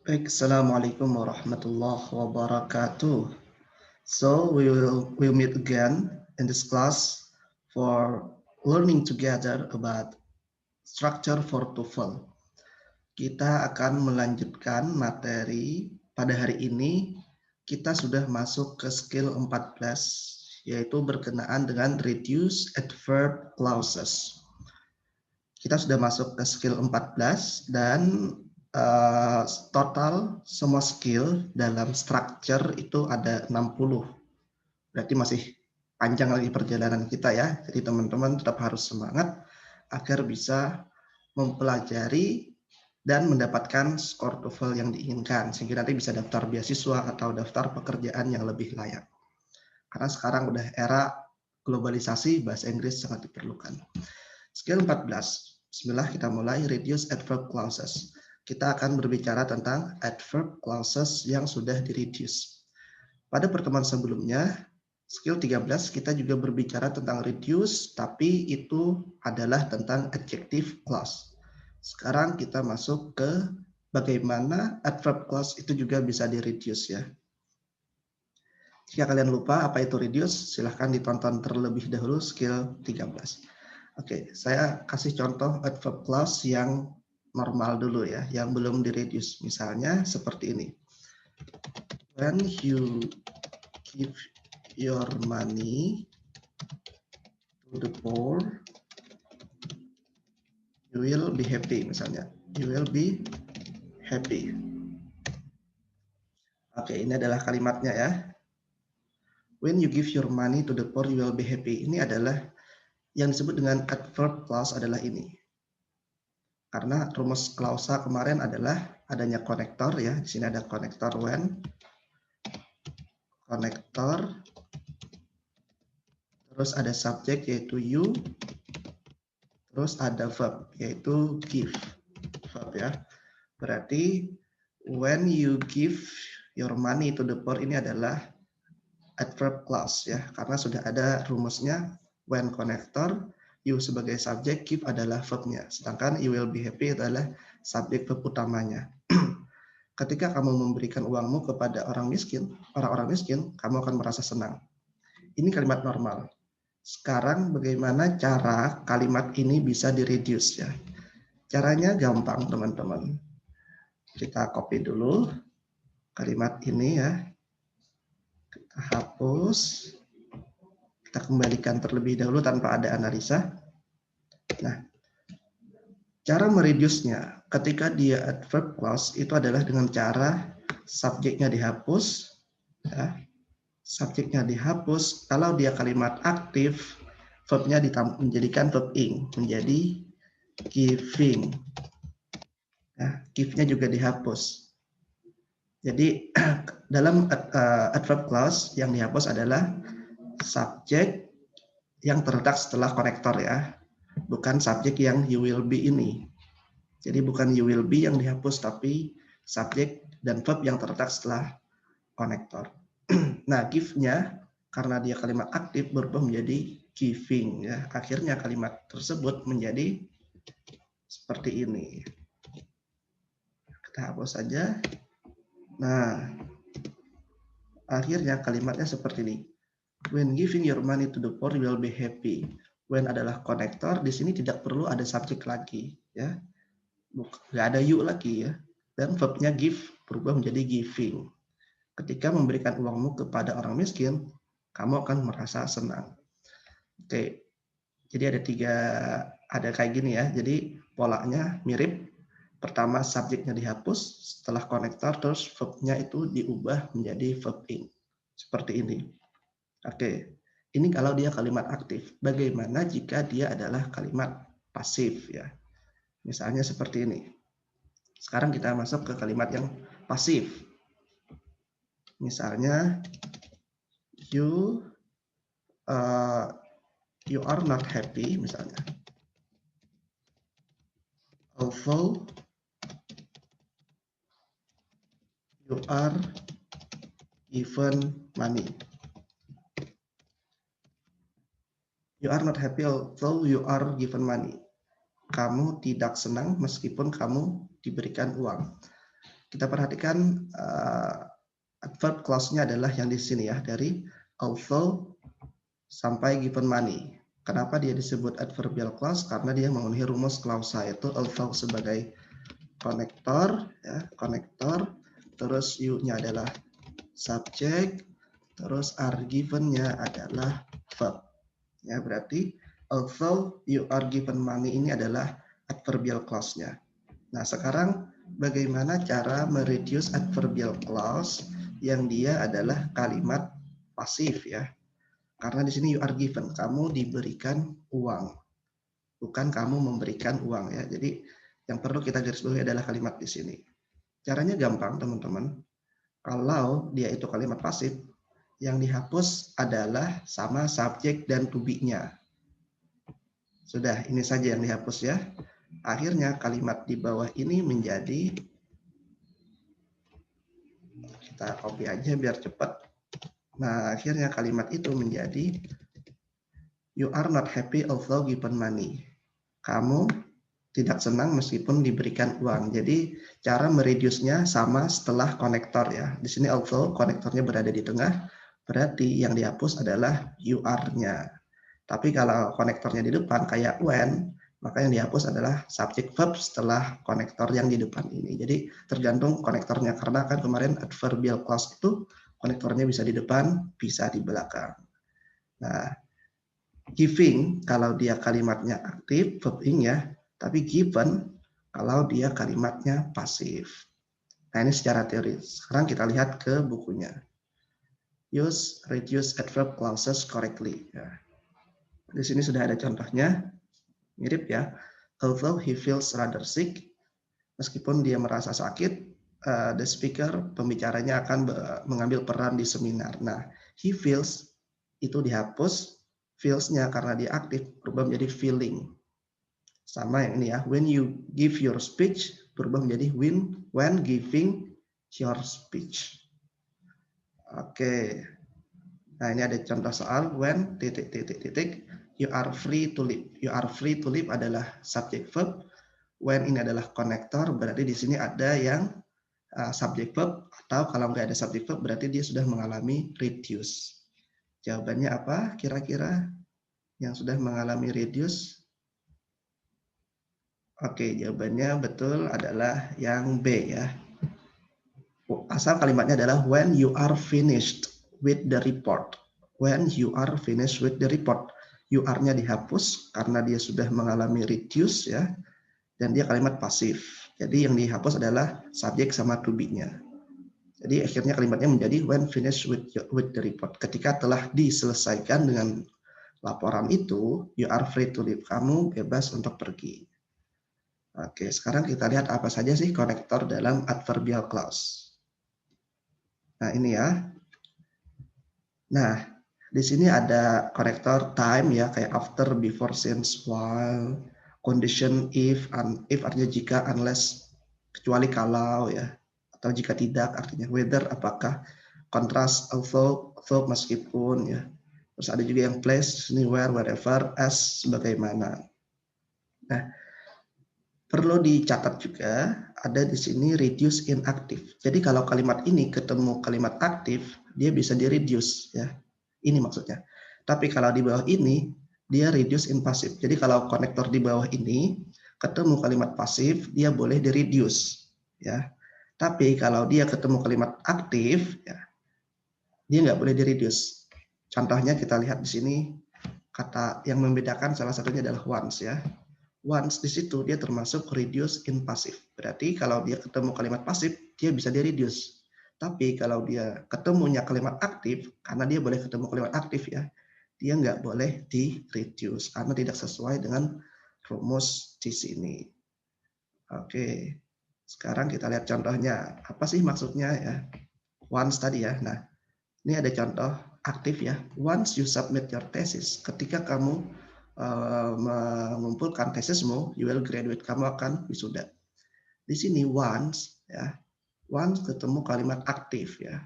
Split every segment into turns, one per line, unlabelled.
Baik, Assalamualaikum warahmatullahi wabarakatuh. So we'll meet again in this class for learning together about structure for TOEFL. Kita akan melanjutkan materi pada hari ini. Kita sudah masuk ke skill 14, yaitu berkenaan dengan reduce adverb clauses. Kita sudah masuk ke skill 14 dan total semua skill dalam structure itu ada 60. Berarti masih panjang lagi perjalanan kita ya. Jadi teman-teman tetap harus semangat agar bisa mempelajari dan mendapatkan skor TOEFL yang diinginkan sehingga nanti bisa daftar beasiswa atau daftar pekerjaan yang lebih layak. Karena sekarang udah era globalisasi, bahasa Inggris sangat diperlukan. Skill 14. Bismillah, kita mulai. Reduce adverb clauses. Kita akan berbicara tentang adverb clauses yang sudah di-reduce. Pada pertemuan sebelumnya, skill 13, kita juga berbicara tentang reduce, tapi itu adalah tentang adjective clause. Sekarang kita masuk ke bagaimana adverb clause itu juga bisa di-reduce ya. Jika kalian lupa apa itu reduce, silahkan ditonton terlebih dahulu skill 13. Oke, saya kasih contoh adverb clause yang normal dulu ya, yang belum di-reduce. Misalnya seperti ini. When you give your money to the poor, you will be happy misalnya. You will be happy. Oke, ini adalah kalimatnya ya. When you give your money to the poor, you will be happy. Ini adalah yang disebut dengan adverb clause adalah ini. Karena rumus klausa kemarin adalah adanya konektor ya. Di sini ada konektor when, konektor, terus ada subjek yaitu you, terus ada verb yaitu give. Verb ya. Berarti when you give your money to the poor ini adalah adverb clause ya, karena sudah ada rumusnya when konektor, you sebagai subjek, give adalah verbnya. Sedangkan you will be happy adalah subjek verb utamanya. Ketika kamu memberikan uangmu kepada orang-orang miskin, kamu akan merasa senang. Ini kalimat normal. Sekarang bagaimana cara kalimat ini bisa di-reduce ya? Caranya gampang teman-teman. Kita copy dulu kalimat ini ya. Kita hapus. Kita kembalikan terlebih dahulu tanpa ada analisa. Nah, cara mereduce-nya ketika dia adverb clause itu adalah dengan cara subjeknya dihapus, ya. Subjeknya dihapus. Kalau dia kalimat aktif, verbnya menjadikan verb ing, menjadi giving. Ya, give-nya juga dihapus. Jadi dalam adverb clause yang dihapus adalah subjek yang terletak setelah konektor ya, bukan subjek yang you will be ini. Jadi bukan you will be yang dihapus, tapi subjek dan verb yang terletak setelah konektor. Nah, give-nya karena dia kalimat aktif berubah menjadi giving ya. Akhirnya kalimat tersebut menjadi seperti ini. Kita hapus saja. Nah, akhirnya kalimatnya seperti ini. When giving your money to the poor, you will be happy. When adalah konektor, di sini tidak perlu ada subjek lagi ya. Nggak ada you lagi ya. Dan verbnya give berubah menjadi giving. Ketika memberikan uangmu kepada orang miskin, kamu akan merasa senang. Oke, jadi ada kayak gini ya. Jadi polanya mirip. Pertama subjeknya dihapus, setelah konektor terus verbnya itu diubah menjadi verb ing. Seperti ini. Oke, ini kalau dia kalimat aktif. Bagaimana jika dia adalah kalimat pasif ya? Misalnya seperti ini. Sekarang kita masuk ke kalimat yang pasif. Misalnya you are not happy misalnya. Although you are given money. You are not happy although you are given money. Kamu tidak senang meskipun kamu diberikan uang. Kita perhatikan adverb clause-nya adalah yang di sini ya, dari although sampai given money. Kenapa dia disebut adverbial clause? Karena dia memenuhi rumus klausa, yaitu although sebagai konektor, ya, konektor, terus you-nya adalah subject, terus are given-nya adalah verb. Ya, berarti although you are given money ini adalah adverbial clause-nya. Nah, sekarang bagaimana cara mereduce adverbial clause yang dia adalah kalimat pasif ya. Karena di sini you are given, kamu diberikan uang, bukan kamu memberikan uang ya. Jadi yang perlu kita garis bawahi adalah kalimat di sini. Caranya gampang teman-teman. Kalau dia itu kalimat pasif, yang dihapus adalah sama subjek dan to be-nya. Sudah, ini saja yang dihapus ya. Akhirnya kalimat di bawah ini menjadi, kita copy aja biar cepat. Nah, akhirnya kalimat itu menjadi you are not happy although given money. Kamu tidak senang meskipun diberikan uang. Jadi cara mereduce-nya sama setelah konektor ya. Di sini although konektornya berada di tengah, berarti yang dihapus adalah you are-nya. Tapi kalau konektornya di depan kayak when, maka yang dihapus adalah subject verb setelah konektor yang di depan ini. Jadi tergantung konektornya, karena kan kemarin adverbial clause itu konektornya bisa di depan, bisa di belakang. Nah, giving kalau dia kalimatnya aktif, verb ing ya, tapi given kalau dia kalimatnya pasif. Nah, ini secara teori. Sekarang kita lihat ke bukunya. Use reduce adverb clauses correctly. Ya. Di sini sudah ada contohnya. Mirip ya. Although he feels rather sick, meskipun dia merasa sakit, the speaker, pembicaranya akan mengambil peran di seminar. Nah, he feels itu dihapus, feels-nya karena dia aktif berubah menjadi feeling. Sama yang ini ya, when you give your speech berubah menjadi when giving your speech. Oke. Nah, ini ada contoh soal when you are free to leave. You are free to leave adalah subject verb. When ini adalah konektor, berarti di sini ada yang subject verb, atau kalau nggak ada subject verb berarti dia sudah mengalami reduce. Jawabannya apa kira-kira yang sudah mengalami reduce? Oke, jawabannya betul adalah yang B ya. Asal kalimatnya adalah when you are finished with the report. When you are finished with the report. You are-nya dihapus karena dia sudah mengalami reduce ya. Dan dia kalimat pasif. Jadi yang dihapus adalah subjek sama to be-nya. Jadi akhirnya kalimatnya menjadi when finished with the report. Ketika telah diselesaikan dengan laporan itu, you are free to leave. Kamu bebas untuk pergi. Oke, sekarang kita lihat apa saja sih konektor dalam adverbial clause. Nah, ini ya. Nah, di sini ada konektor time ya, kayak after, before, since, while, condition, if artinya jika, unless, kecuali kalau ya, atau jika tidak artinya whether, apakah, contrast, although meskipun ya. Terus ada juga yang place, ini where, wherever, as, sebagaimana. Nah, perlu dicatat juga ada di sini reduce inactive. Jadi kalau kalimat ini ketemu kalimat aktif, dia bisa di reduce ya. Ini maksudnya. Tapi kalau di bawah ini dia reduce in passive. Jadi kalau konektor di bawah ini ketemu kalimat pasif, dia boleh di reduce ya. Tapi kalau dia ketemu kalimat aktif ya, dia nggak boleh di reduce. Contohnya kita lihat di sini, kata yang membedakan salah satunya adalah once ya. Once di situ dia termasuk reduce in passive. Berarti kalau dia ketemu kalimat pasif, dia bisa di reduce. Tapi kalau dia ketemunya kalimat aktif, karena dia boleh ketemu kalimat aktif ya, dia nggak boleh di reduce karena tidak sesuai dengan rumus di sini. Oke, sekarang kita lihat contohnya. Apa sih maksudnya ya? Once tadi ya. Nah, ini ada contoh aktif ya. Once you submit your thesis, ketika kamu mengumpulkan tesismu, you will graduate, kamu akan wisuda. Di sini once ya, once ketemu kalimat aktif ya.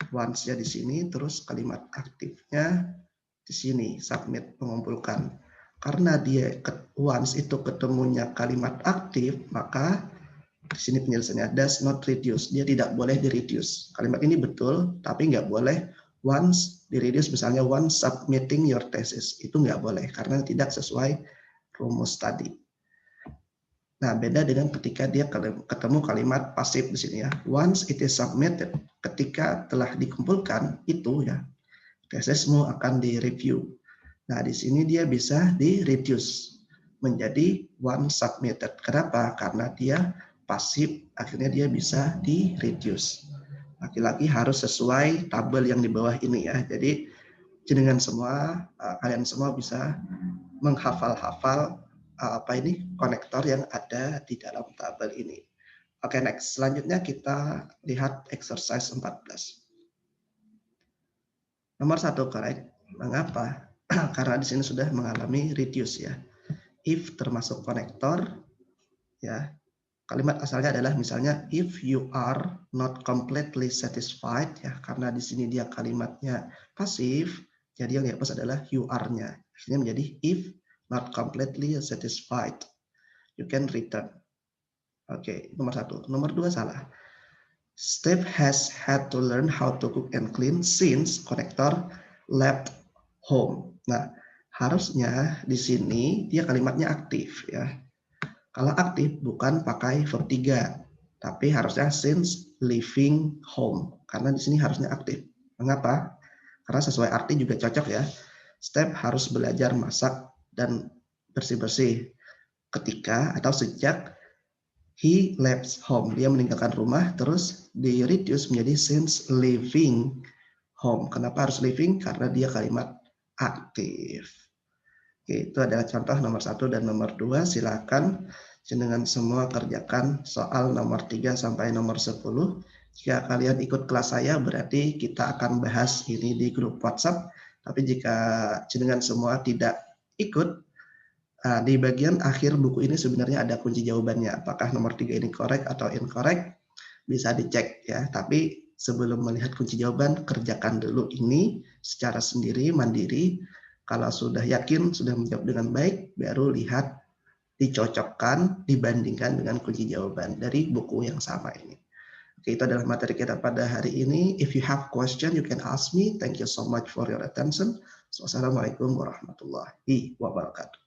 Once-nya di sini, terus kalimat aktifnya di sini, submit, mengumpulkan. Karena dia once itu ketemunya kalimat aktif, maka Di sini penjelasannya, does not reduce. Dia tidak boleh di-reduce. Kalimat ini betul, tapi nggak boleh once di-reduce, misalnya once submitting your thesis. Itu nggak boleh, karena tidak sesuai rumus tadi. Nah, beda dengan ketika dia ketemu kalimat pasif di sini ya. Once it is submitted, ketika telah dikumpulkan, itu ya, tesismu akan direview. Nah, di sini dia bisa di-reduce menjadi once submitted. Kenapa? Karena dia pasif, akhirnya dia bisa di-reduce. Laki-laki harus sesuai tabel yang di bawah ini ya. Jadi jenengan semua, kalian semua bisa menghafal-hafal konektor yang ada di dalam tabel ini. Oke, next. Selanjutnya kita lihat exercise 14. Nomor 1 correct. Mengapa? Karena di sini sudah mengalami reduce ya. If termasuk konektor ya. Kalimat asalnya adalah misalnya if you are not completely satisfied ya, karena di sini dia kalimatnya pasif, jadi yang dihapus adalah you are-nya. Akhirnya menjadi if not completely satisfied, you can return. Oke, nomor 1. Nomor 2 salah. Steve has had to learn how to cook and clean since konektor left home. Nah, harusnya di sini dia kalimatnya aktif ya. Kalau aktif bukan pakai verb 3, tapi harusnya since leaving home. Karena di sini harusnya aktif. Mengapa? Karena sesuai arti juga cocok ya. Step harus belajar masak dan bersih-bersih ketika atau sejak he left home. Dia meninggalkan rumah, terus di reduce menjadi since leaving home. Kenapa harus leaving? Karena dia kalimat aktif. Oke, itu adalah contoh nomor 1 dan nomor 2. Silakan jenengan semua kerjakan soal nomor 3 sampai nomor 10. Jika kalian ikut kelas saya, berarti kita akan bahas ini di grup WhatsApp. Tapi jika jenengan semua tidak ikut, di bagian akhir buku ini sebenarnya ada kunci jawabannya. Apakah nomor 3 ini correct atau incorrect? Bisa dicek ya. Tapi sebelum melihat kunci jawaban, kerjakan dulu ini secara sendiri, mandiri. Kalau sudah yakin, sudah menjawab dengan baik, baru lihat, dicocokkan, dibandingkan dengan kunci jawaban dari buku yang sama ini. Oke, itu adalah materi kita pada hari ini. If you have question, you can ask me. Thank you so much for your attention. Wassalamualaikum warahmatullahi wabarakatuh.